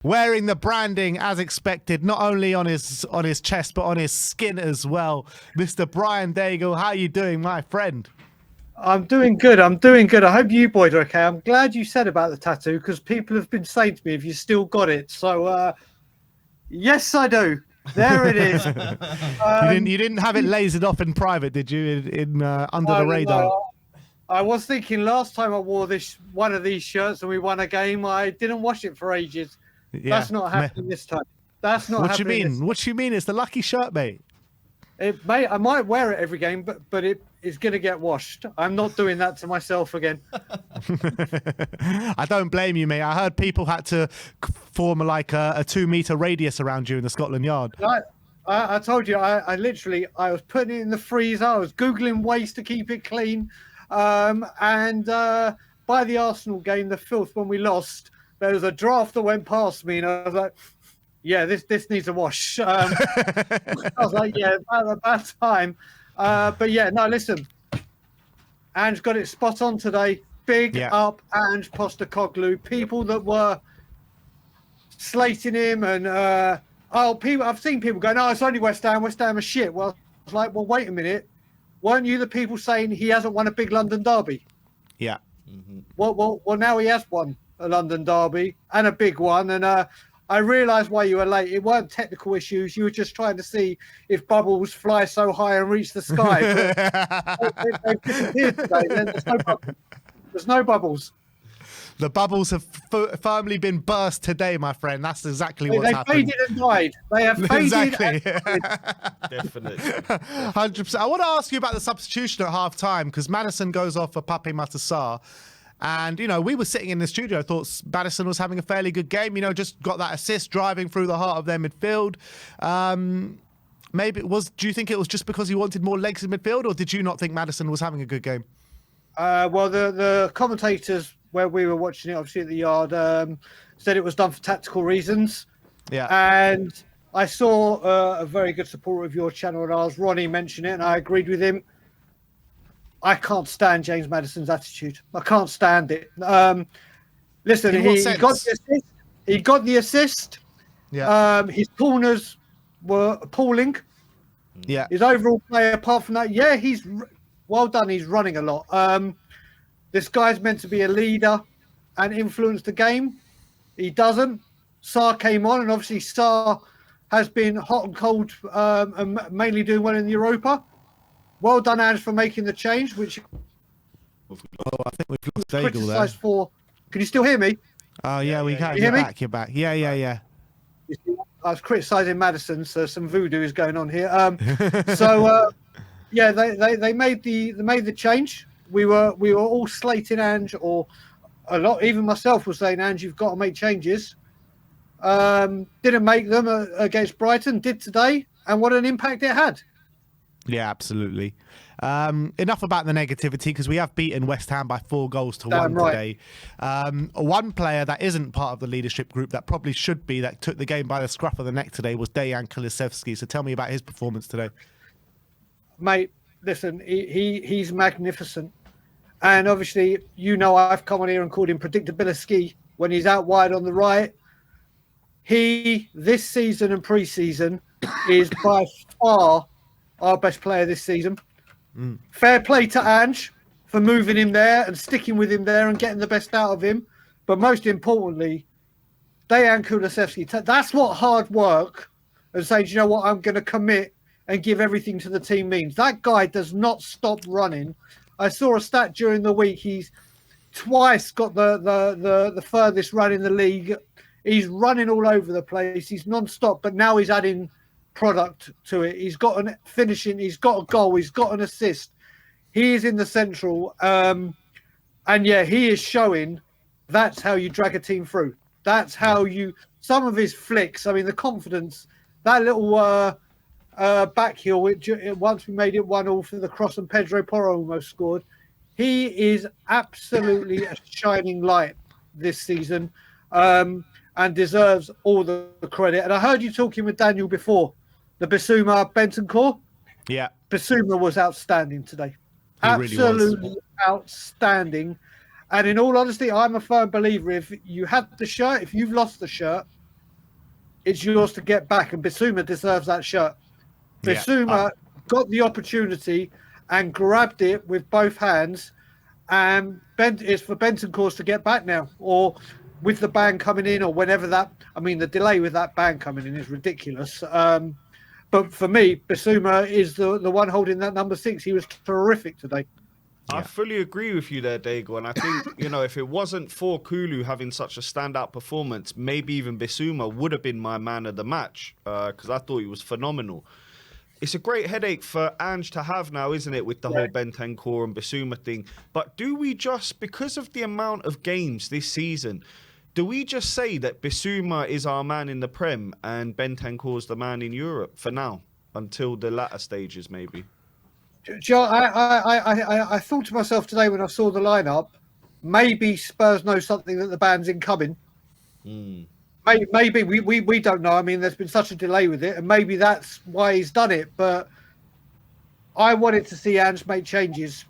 wearing the branding as expected, not only on his chest but on his skin as well. Mr. Brian Daigle, how are you doing, my friend? I'm doing good. I hope you boys are okay. I'm glad you said about the tattoo because people have been saying to me, "Have you still got it?" So, yes, I do. There it is. You didn't have it lasered off in private, did you? In under the radar. No. I was thinking last time I wore one of these shirts and we won a game, I didn't wash it for ages. Yeah. That's not happening this time. That's not what happening. You mean? What you mean? It's the lucky shirt, mate. I might wear it every game, but it's going to get washed. I'm not doing that to myself again. I don't blame you, mate. I heard people had to form like a 2-meter radius around you in the Scotland Yard. I told you, I literally was putting it in the freezer. I was Googling ways to keep it clean. And by the Arsenal game, the filth, when we lost, there was a draft that went past me and I was like, yeah, this needs a wash. I was like, yeah, about time. But yeah, no, listen. Ange got it spot on today. Big up Ange Postecoglou. People that were slating him and I've seen people going, it's only West Ham. West Ham are shit. Well, I was like, well, wait a minute. Weren't you the people saying he hasn't won a big London derby? Yeah. Mm-hmm. Well, now he has won a London derby and a big one. And I realised why you were late. It weren't technical issues. You were just trying to see if bubbles fly so high and reach the sky. They've disappeared today. There's no bubbles. The bubbles have firmly been burst today, my friend. That's exactly what's happened. They faded and died. They have faded exactly. Definitely. 100%. I want to ask you about the substitution at half-time because Maddison goes off for Pape Matar. And, we were sitting in the studio. I thought Maddison was having a fairly good game. Just got that assist driving through the heart of their midfield. Do you think it was just because he wanted more legs in midfield, or did you not think Maddison was having a good game? Well, the commentators where we were watching it, obviously at the Yard, said it was done for tactical reasons. Yeah. And I saw a very good supporter of your channel and ours, Ronnie, mention it, and I agreed with him. I can't stand James Maddison's attitude. I can't stand it. Listen, he got the assist. He got the assist. Yeah. His corners were appalling. Yeah. His overall play, apart from that, he's well done. He's running a lot. This guy's meant to be a leader and influence the game. He doesn't. Sarr came on, and obviously Sarr has been hot and cold and mainly doing well in the Europa. Well done, Ange, for making the change, which I think we've lost Daigle there. For. Can you still hear me? Oh, yeah, we can. You're back. Yeah. I was criticising Maddison, so some voodoo is going on here. They made the change. We were all slating Ange, or a lot. Even myself was saying, Ange, you've got to make changes. Didn't make them against Brighton. Did today, and what an impact it had. Yeah, absolutely. Enough about the negativity because we have beaten West Ham by 4-1 today. One player that isn't part of the leadership group that probably should be, that took the game by the scruff of the neck today, was Dejan Kulusevski. So tell me about his performance today. Mate, listen, he's magnificent. And obviously, I've come on here and called him Predictabiliski when he's out wide on the right. He, this season and pre-season, is by far our best player this season. Fair play to Ange for moving him there and sticking with him there and getting the best out of him. But most importantly, Dejan Kulusevski, that's what hard work and saying, you know what, I'm going to commit and give everything to the team means. That guy does not stop running. I saw a stat during the week. He's twice got the furthest run in the league. He's running all over the place. He's non-stop, but now he's adding product to it. He's got an finishing. He's got a goal. He's got an assist. He is in the central. And yeah, he is showing that's how you drag a team through. That's how you, some of his flicks, I mean, the confidence, that little back heel, which once we made it 1-1 for the cross and Pedro Porro almost scored. He is absolutely a shining light this season and deserves all the credit. And I heard you talking with Daniel before, the Bissouma Bentancur. Yeah. Bissouma was outstanding today. He Absolutely really was. Outstanding. And in all honesty, I'm a firm believer, if you had the shirt, if you've lost the shirt, it's yours to get back. And Bissouma deserves that shirt. Bissouma got the opportunity and grabbed it with both hands. And it's for Bentancur to get back now, or with the ban coming in, or whenever that. I mean, the delay with that ban coming in is ridiculous. But for me, Bissouma is the one holding that number 6. He was terrific today. I fully agree with you there, Dago. And I think, if it wasn't for Kulu having such a standout performance, maybe even Bissouma would have been my man of the match, because I thought he was phenomenal. It's a great headache for Ange to have now, isn't it, with the whole Bentancur and Bissouma thing. But do we just, because of the amount of games this season, do we just say that Bissouma is our man in the Prem and Bentancur's the man in Europe for now, until the latter stages maybe? Joe, I thought to myself today when I saw the lineup, maybe Spurs know something that the ban's incoming. Maybe we don't know. I mean, there's been such a delay with it, and maybe that's why he's done it. But I wanted to see Ange make changes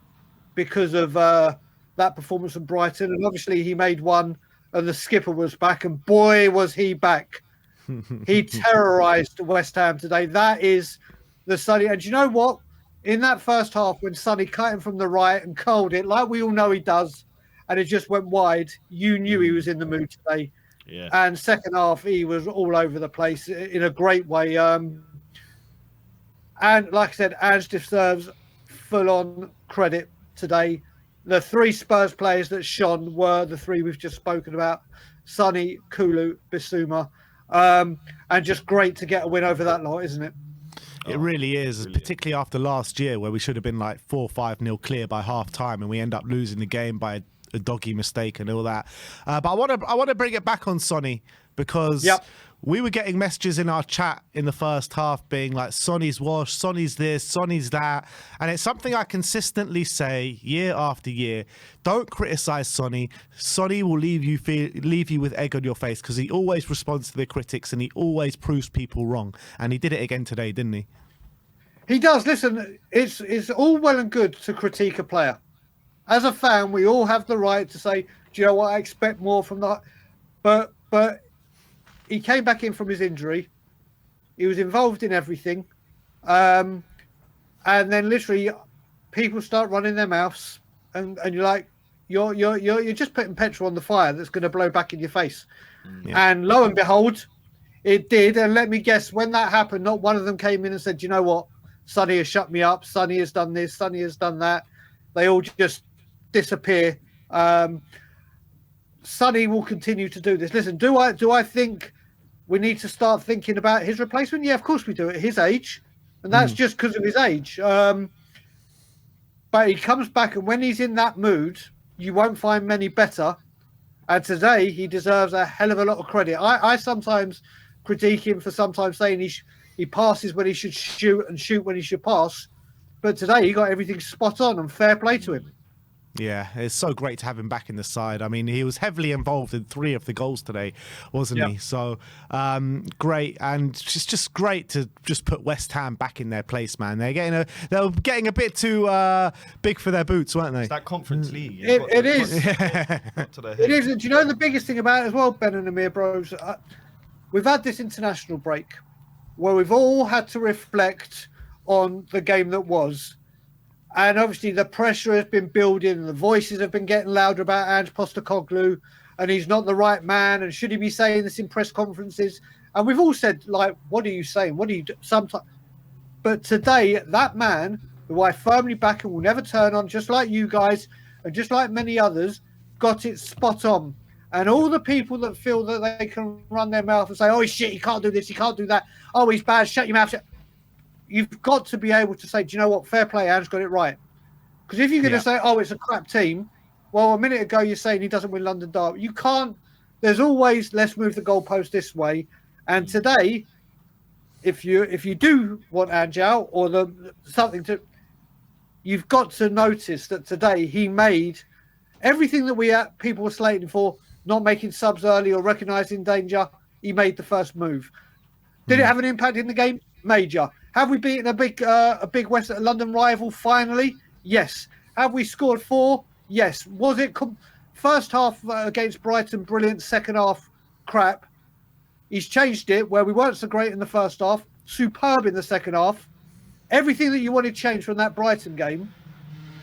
because of that performance from Brighton, and obviously he made one, and the skipper was back, and boy was he back. He terrorised West Ham today. That is the Sonny, and you know what? In that first half, when Sonny cut him from the right and curled it, like we all know he does, and it just went wide, you knew he was in the mood today. Yeah. And second half, he was all over the place in a great way. And like I said, Ange deserves full-on credit today. The 3 Spurs players that shone were the 3 we've just spoken about: Sonny, Kulu, Bissouma. And just great to get a win over that lot, isn't it? It really is, particularly after last year where we should have been like 4-5-0 clear by half time and we end up losing the game by a doggy mistake and all that. But I want to bring it back on Sonny, because we were getting messages in our chat in the first half being like, Sonny's washed, Sonny's this, Sonny's that. And it's something I consistently say year after year. Don't criticise Sonny. Sonny will leave you with egg on your face, because he always responds to the critics and he always proves people wrong. And he did it again today, didn't he? He does. Listen, it's all well and good to critique a player. As a fan, we all have the right to say, do you know what, I expect more from that. But he came back in from his injury. He was involved in everything. And then literally people start running their mouths and you're like, you're just putting petrol on the fire that's going to blow back in your face. Yeah. And lo and behold, it did. And let me guess, when that happened, not one of them came in and said, you know what, Sonny has shut me up. Sonny has done this. Sonny has done that. They all just disappear. Sonny will continue to do this. Listen, do I think we need to start thinking about his replacement? Yeah, of course we do at his age. And that's just because of his age. But he comes back, and when he's in that mood, you won't find many better. And today, he deserves a hell of a lot of credit. I sometimes critique him for sometimes saying he passes when he should shoot and shoot when he should pass. But today, he got everything spot on, and fair play to him. Yeah, it's so great to have him back in the side. I mean, he was heavily involved in 3 of the goals today, wasn't he? So great, and it's just great to just put West Ham back in their place, man. They were getting a bit too big for their boots, weren't they? It's that Conference League. It is. It is. And do you know the biggest thing about it as well, Ben and Amir bros? We've had this international break where we've all had to reflect on the game that was. And obviously the pressure has been building and the voices have been getting louder about Ange Postecoglou, and he's not the right man, and should he be saying this in press conferences? And we've all said, like, what are you saying? What do you do? Sometimes. But today, that man, who I firmly back and will never turn on, just like you guys and just like many others, got it spot on. And all the people that feel that they can run their mouth and say, oh, shit, he can't do this, he can't do that. Oh, he's bad, shut your mouth. You've got to be able to say, do you know what? Fair play, Ange got it right. Because if you're going to say, oh, it's a crap team, well, a minute ago you're saying he doesn't win London Derby. You can't. There's always, let's move the goalpost this way. And today, if you do want Ange out or something to, you've got to notice that today he made everything that people were slating for, not making subs early or recognising danger. He made the first move. Did it have an impact in the game? Major. Have we beaten a big West London rival finally? Yes. Have we scored 4? Yes. Was it first half against Brighton brilliant, second half crap? He's changed it where we weren't so great in the first half, superb in the second half. Everything that you wanted changed from that Brighton game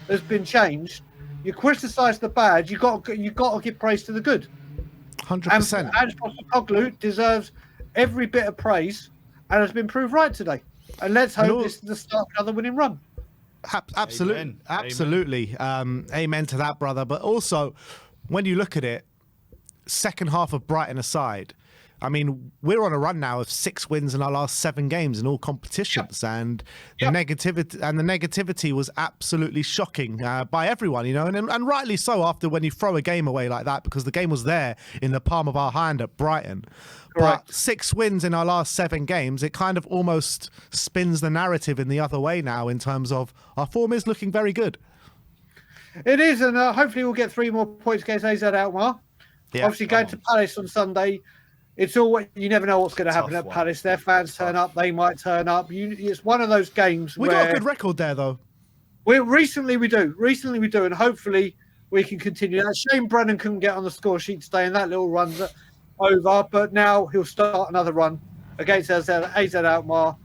has been changed. You criticise the bad, you got to give praise to the good. 100%. And Postecoglou deserves every bit of praise and has been proved right today. And let's hope this is the start of another winning run. Absolutely. Amen. Absolutely. Amen to that, brother. But also, when you look at it, second half of Brighton aside, I mean, we're on a run now of 6 wins in our last 7 games in all competitions, and the negativity was absolutely shocking by everyone, you know, and rightly so after when you throw a game away like that, because the game was there in the palm of our hand at Brighton. Correct. But 6 wins in our last 7 games, it kind of almost spins the narrative in the other way now in terms of our form is looking very good. It is, and hopefully we'll get 3 more points against AZ Alkmaar. Yeah, obviously, going to Palace on Sunday. It's all you never know what's going to happen at Palace. Their fans turn up, they might turn up. It's one of those games we got a good record there, though. Recently we do, and hopefully we can continue that. Shane Brennan couldn't get on the score sheet today, and that little run's over. But now he'll start another run against AZ Alkmaar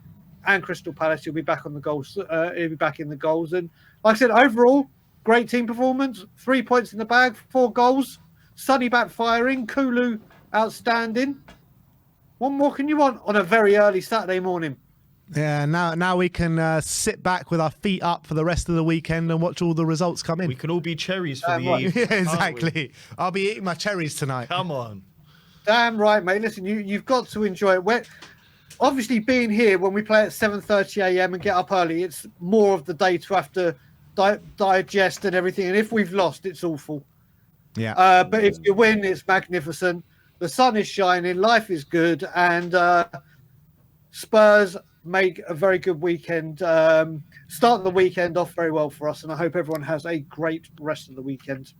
and Crystal Palace. He'll be back on the goals. He'll be back in the goals, and like I said, overall, great team performance. 3 points in the bag, 4 goals. Sonny back firing. Kulu outstanding. What more can you want on a very early Saturday morning? Yeah, now we can sit back with our feet up for the rest of the weekend and watch all the results come in. We can all be cherries for the evening. Yeah, exactly. I'll be eating my cherries tonight. Come on. Damn right, mate. Listen, you've got to enjoy it. Obviously, being here when we play at 7:30 a.m. and get up early, it's more of the day to have to digest and everything. And if we've lost, it's awful. Yeah. But if you win, it's magnificent. The sun is shining, life is good, and Spurs make a very good weekend. Start the weekend off very well for us, and I hope everyone has a great rest of the weekend.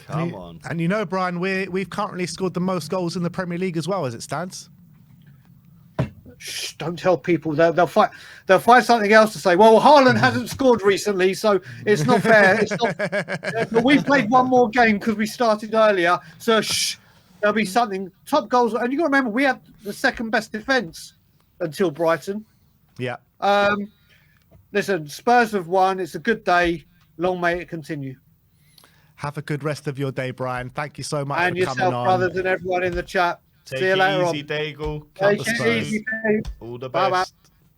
Come on. And you know, Brian, we've currently scored the most goals in the Premier League as well, as it stands. Shh, don't tell people. They'll find something else to say. Well, Haaland hasn't scored recently, so it's not fair. It's not. But we played one more game because we started earlier, so shh. There'll be something. Top goals. And you got to remember, we had the second best defence until Brighton. Yeah. Listen, Spurs have won. It's a good day. Long may it continue. Have a good rest of your day, Brian. Thank you so much and for coming on. And yourself, brothers, and everyone in the chat. Take See you later it easy, on. Daigle. Take it easy. All the best. Bye-bye.